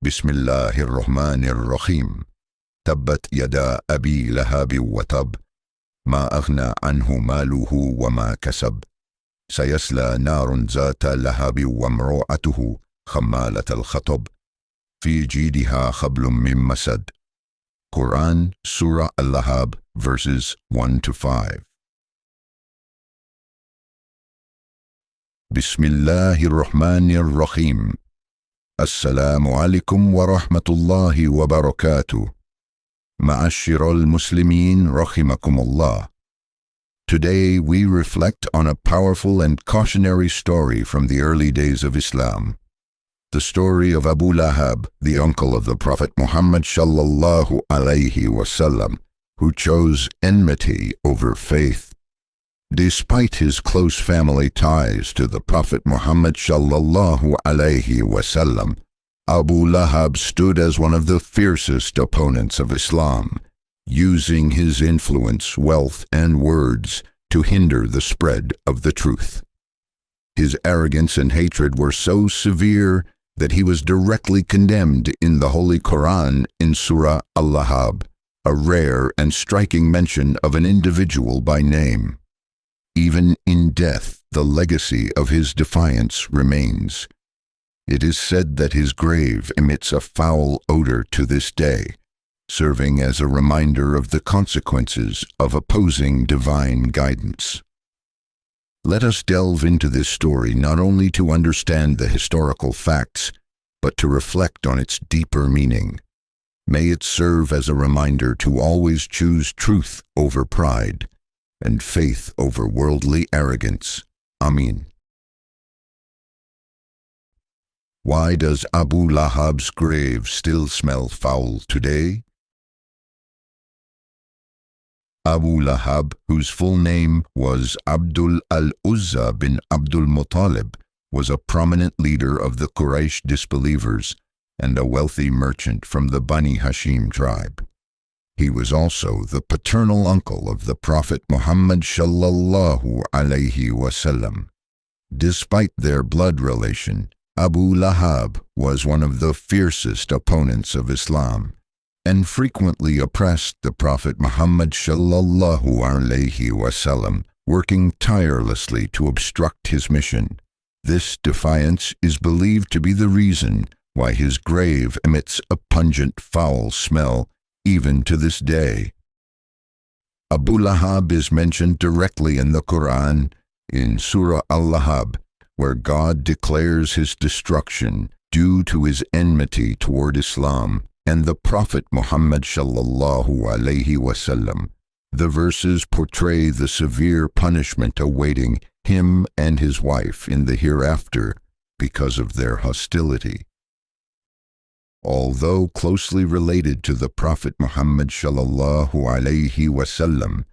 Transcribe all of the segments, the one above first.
Bismillaahirrohmaanirrohiim. Tabbat yada Abi Lahab wa tab. Ma aghna anhu maluhu wa ma kasab. Sayasla narun zata lahabi wa mro'atuhu khammalat al-khatab. Fi jidiha khablum min masad. Qur'an, Surah Al-Lahab, verses 1 to 5. Bismillaahirrohmaanirrohiim. Assalamu alaikum wa rahmatullahi wa barakatuh. Ma'ashiral Muslimin rahimakumullah. Today we reflect on a powerful and cautionary story from the early days of Islam. The story of Abu Lahab, the uncle of the Prophet Muhammad Shallallahu, alaihi, who chose enmity over faith. Despite his close family ties to the Prophet Muhammad Shallallahu, alaihi, Abu Lahab stood as one of the fiercest opponents of Islam, using his influence, wealth, and words to hinder the spread of the truth. His arrogance and hatred were so severe that he was directly condemned in the Holy Qur'an in Surah Al-Lahab, a rare and striking mention of an individual by name. Even in death, the legacy of his defiance remains. It is said that his grave emits a foul odor to this day, serving as a reminder of the consequences of opposing divine guidance. Let us delve into this story not only to understand the historical facts, but to reflect on its deeper meaning. May it serve as a reminder to always choose truth over pride and faith over worldly arrogance. Amin. Why does Abu Lahab's grave still smell foul today? Abu Lahab, whose full name was Abdul al-Uzza bin Abdul Muttalib, was a prominent leader of the Quraysh disbelievers and a wealthy merchant from the Bani Hashim tribe. He was also the paternal uncle of the Prophet Muhammad Shallallahu, alaihi. Despite their blood relation, Abu Lahab was one of the fiercest opponents of Islam, and frequently oppressed the Prophet Muhammad Shallallahu, alaihi, working tirelessly to obstruct his mission. This defiance is believed to be the reason why his grave emits a pungent, foul smell even to this day. Abu Lahab is mentioned directly in the Qur'an in Surah Al-Lahab, where God declares his destruction due to his enmity toward Islam and the Prophet Muhammad Shallallahu, alaihi. The verses portray the severe punishment awaiting him and his wife in the hereafter because of their hostility. Although closely related to the Prophet Muhammad Shallallahu, alaihi,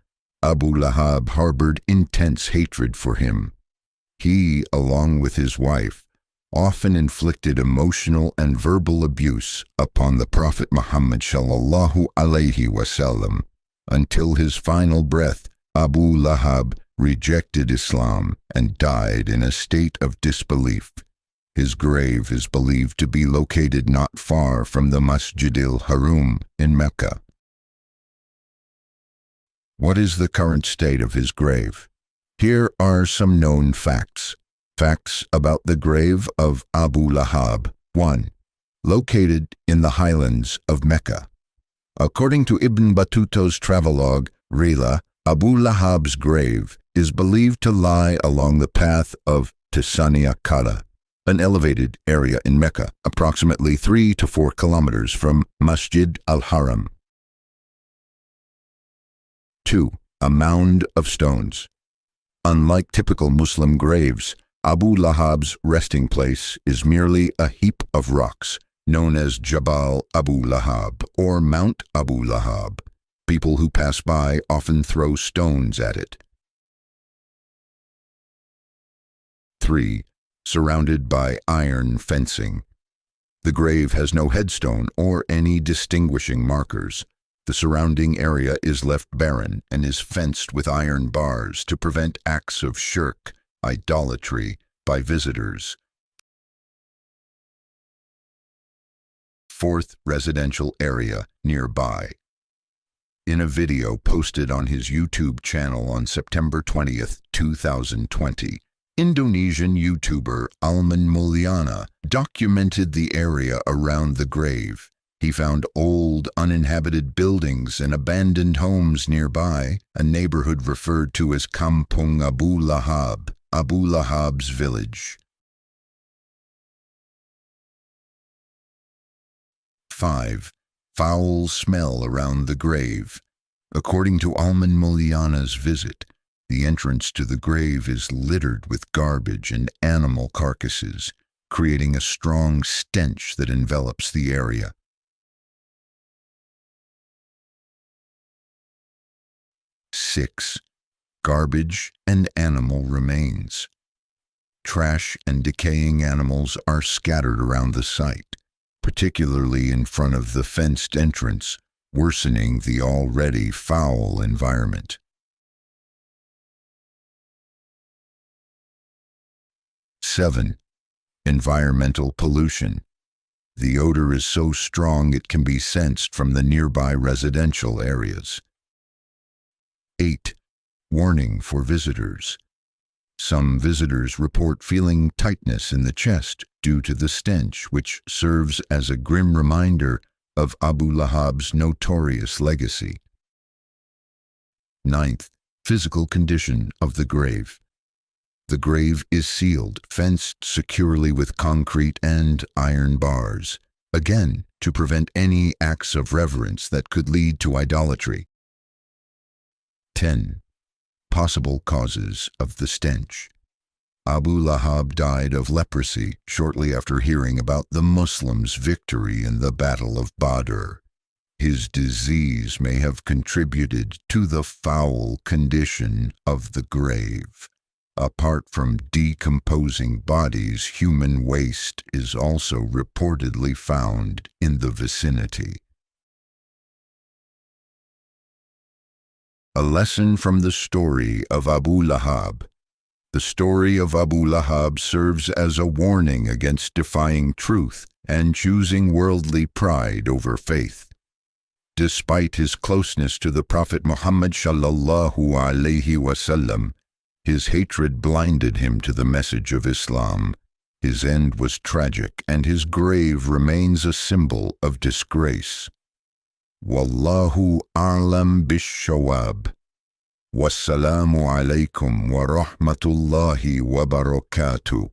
Abu Lahab harbored intense hatred for him. He, along with his wife, often inflicted emotional and verbal abuse upon the Prophet Muhammad Shallallahu, alaihi, until his final breath. Abu Lahab rejected Islam and died in a state of disbelief. His grave is believed to be located not far from the Masjid al-Haram in Mecca. What is the current state of his grave? Here are some known facts. Facts about the grave of Abu Lahab. 1. Located in the highlands of Mecca. According to Ibn Battuta's travelogue, Rila, Abu Lahab's grave is believed to lie along the path of Tisaniya Kala, an elevated area in Mecca, approximately 3 to 4 kilometers from Masjid al-Haram. 2. A mound of stones. Unlike typical Muslim graves, Abu Lahab's resting place is merely a heap of rocks, known as Jabal Abu Lahab or Mount Abu Lahab. People who pass by often throw stones at it. 3. Surrounded by iron fencing. The grave has no headstone or any distinguishing markers. The surrounding area is left barren and is fenced with iron bars to prevent acts of shirk, idolatry, by visitors. 4th residential area nearby. In a video posted on his YouTube channel on September 20th, 2020, Indonesian YouTuber Alman Mulyana documented the area around the grave. He found old, uninhabited buildings and abandoned homes nearby, a neighborhood referred to as Kampung Abu Lahab, Abu Lahab's village. 5. Foul smell around the grave. According to Alman Mulyana's visit, the entrance to the grave is littered with garbage and animal carcasses, creating a strong stench that envelops the area. 6. Garbage and animal remains. Trash and decaying animals are scattered around the site, particularly in front of the fenced entrance, worsening the already foul environment. 7. Environmental pollution. The odor is so strong it can be sensed from the nearby residential areas. 8. Warning for visitors. Some visitors report feeling tightness in the chest due to the stench, which serves as a grim reminder of Abu Lahab's notorious legacy. 9th, physical condition of the grave. The grave is sealed, fenced securely with concrete and iron bars, again to prevent any acts of reverence that could lead to idolatry. 10. Possible causes of the stench. Abu Lahab died of leprosy shortly after hearing about the Muslims' victory in the Battle of Badr. His disease may have contributed to the foul condition of the grave. Apart from decomposing bodies, human waste is also reportedly found in the vicinity. A lesson from the story of Abu Lahab. The story of Abu Lahab serves as a warning against defying truth and choosing worldly pride over faith. Despite his closeness to the Prophet Muhammad Shallallahu, alaihi, sallam, his hatred blinded him to the message of Islam. His end was tragic, and his grave remains a symbol of disgrace. Wallahu a'lam bish-shawab. Wassalamu alaikum wa rahmatullahi wa barakatuh.